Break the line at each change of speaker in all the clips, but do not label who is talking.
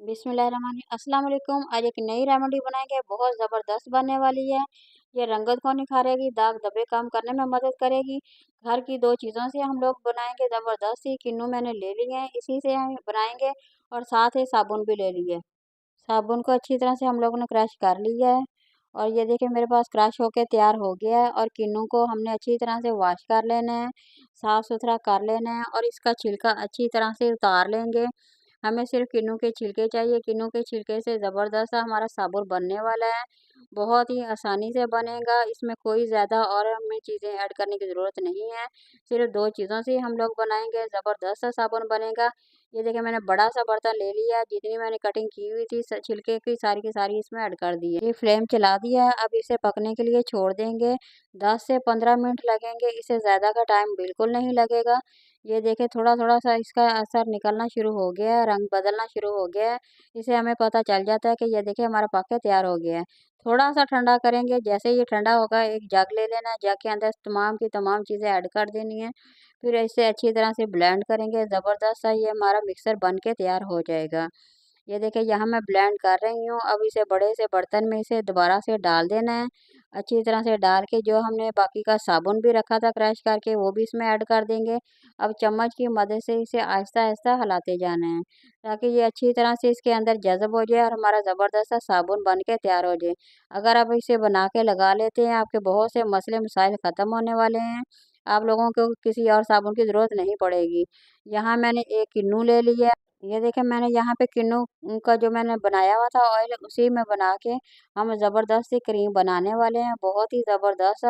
अस्सलाम वालेकुम। आज एक नई रेमेडी बनाएंगे, बहुत ज़बरदस्त बनने वाली है। ये रंगत को निखारेगी, दाग धब्बे कम करने में मदद करेगी। घर की दो चीज़ों से हम लोग बनाएंगे ज़बरदस्त ही। किन्नू मैंने ले लिए हैं, इसी से हम बनाएंगे। और साथ ही साबुन भी ले लिए। साबुन को अच्छी तरह से हम लोगों ने क्रश कर लिया है। और ये देखिए मेरे पास क्रश होके तैयार हो गया है। और किन्नू को हमने अच्छी तरह से वॉश कर लेना है, साफ़ सुथरा कर लेना है और इसका छिलका अच्छी तरह से उतार लेंगे। हमें सिर्फ किन्नू के छिलके चाहिए। किन्नू के छिलके से ज़बरदस्त हमारा साबुन बनने वाला है। बहुत ही आसानी से बनेगा, इसमें कोई ज़्यादा और हमें चीज़ें ऐड करने की ज़रूरत नहीं है। सिर्फ दो चीज़ों से ही हम लोग बनाएंगे, ज़बरदस्त सा साबुन बनेगा। ये देखिए मैंने बड़ा सा बर्तन ले लिया है, जितनी मैंने कटिंग की हुई थी छिलके की सारी इसमें ऐड कर दी है। ये फ्लेम चला दिया है, अब इसे पकने के लिए छोड़ देंगे। 10 से 15 मिनट लगेंगे, इससे ज़्यादा का टाइम बिल्कुल नहीं लगेगा। ये देखिए थोड़ा-थोड़ा सा इसका असर निकलना शुरू हो गया है, रंग बदलना शुरू हो गया है। इससे हमें पता चल जाता है कि ये देखिए हमारा पक के तैयार हो गया है। थोड़ा-सा ठंडा करेंगे, जैसे ये ठंडा होगा एक जग ले लेना है, जग के अंदर तमाम की तमाम चीज़ें ऐड कर देनी है। फिर इसे अच्छी तरह से ब्लेंड करेंगे, ज़बरदस्त सा ये हमारा मिक्सर बन के तैयार हो जाएगा। ये देखिए यहाँ मैं ब्लेंड कर रही हूँ। अब इसे बड़े से बर्तन में इसे दोबारा से डाल देना है। अच्छी तरह से डाल के जो हमने बाकी का साबुन भी रखा था क्रश करके वो भी इसमें ऐड कर देंगे। अब चम्मच की मदद से इसे आहिस्ता-आहिस्ता हिलाते जाना है, ताकि ये अच्छी तरह से इसके अंदर जज़ब हो जाए और हमारा ज़बरदस्त सा साबुन बन के तैयार हो जाए। अगर आप इसे बना के लगा लेते हैं, आपके बहुत से मसले मसाइल ख़त्म होने वाले हैं। आप लोगों को किसी और साबुन की ज़रूरत नहीं पड़ेगी। यहाँ मैंने एक किन्नू ले लिया है। ये देखिए मैंने यहाँ पे किन्नू का जो मैंने बनाया हुआ था ऑयल, उसी में बना के हम ज़बरदस्त सी क्रीम बनाने वाले हैं। बहुत ही ज़बरदस्त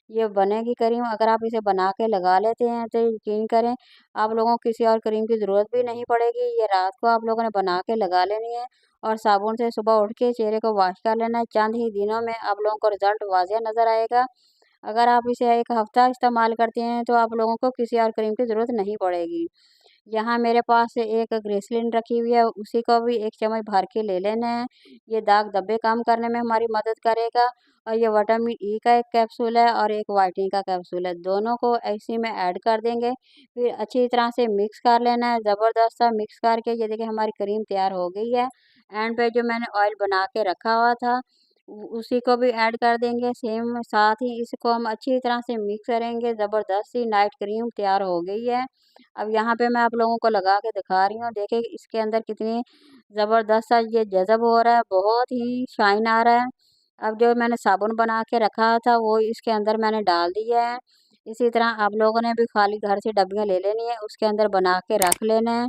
ये बनेगी क्रीम। अगर आप इसे बना के लगा लेते हैं तो यकीन करें आप लोगों को किसी और क्रीम की ज़रूरत भी नहीं पड़ेगी। ये रात को आप लोगों ने बना के लगा लेनी है और साबुन से सुबह उठ के चेहरे को वॉश कर लेना है। चंद ही दिनों में आप लोगों को रिज़ल्ट वाज़िह नज़र आएगा। अगर आप इसे 1 हफ़्ता इस्तेमाल करते हैं तो आप लोगों को किसी और क्रीम की ज़रूरत नहीं पड़ेगी। यहाँ मेरे पास एक ग्लिसरीन रखी हुई है, उसी को भी 1 चम्मच भर के ले लेना है। ये दाग धब्बे कम करने में हमारी मदद करेगा। और ये विटामिन ई का एक कैप्सूल है और एक व्हाइटनिंग का कैप्सूल है, दोनों को इसी में ऐड कर देंगे। फिर अच्छी तरह से मिक्स कर लेना है, ज़बरदस्त सा मिक्स करके ये देखिए हमारी क्रीम तैयार हो गई है। एंड पे जो मैंने ऑयल बना के रखा हुआ था उसी को भी ऐड कर देंगे सेम। साथ ही इसको हम अच्छी तरह से मिक्स करेंगे, ज़बरदस्त सी नाइट क्रीम तैयार हो गई है। अब यहाँ पे मैं आप लोगों को लगा के दिखा रही हूँ, देखिए इसके अंदर कितनी ज़बरदस्त सा ये जज़ब हो रहा है, बहुत ही शाइन आ रहा है। अब जो मैंने साबुन बना के रखा था वो इसके अंदर मैंने डाल दिया है। इसी तरह आप लोगों ने भी खाली घर से डब्बियाँ ले लेनी है, उसके अंदर बना के रख लेना है।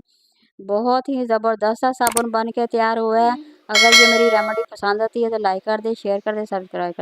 बहुत ही ज़बरदस्त सा साबुन बन के तैयार हुआ है। अगर ये मेरी रेमेडी पसंद आती है तो लाइक कर दें, शेयर कर दें, सब्सक्राइब कर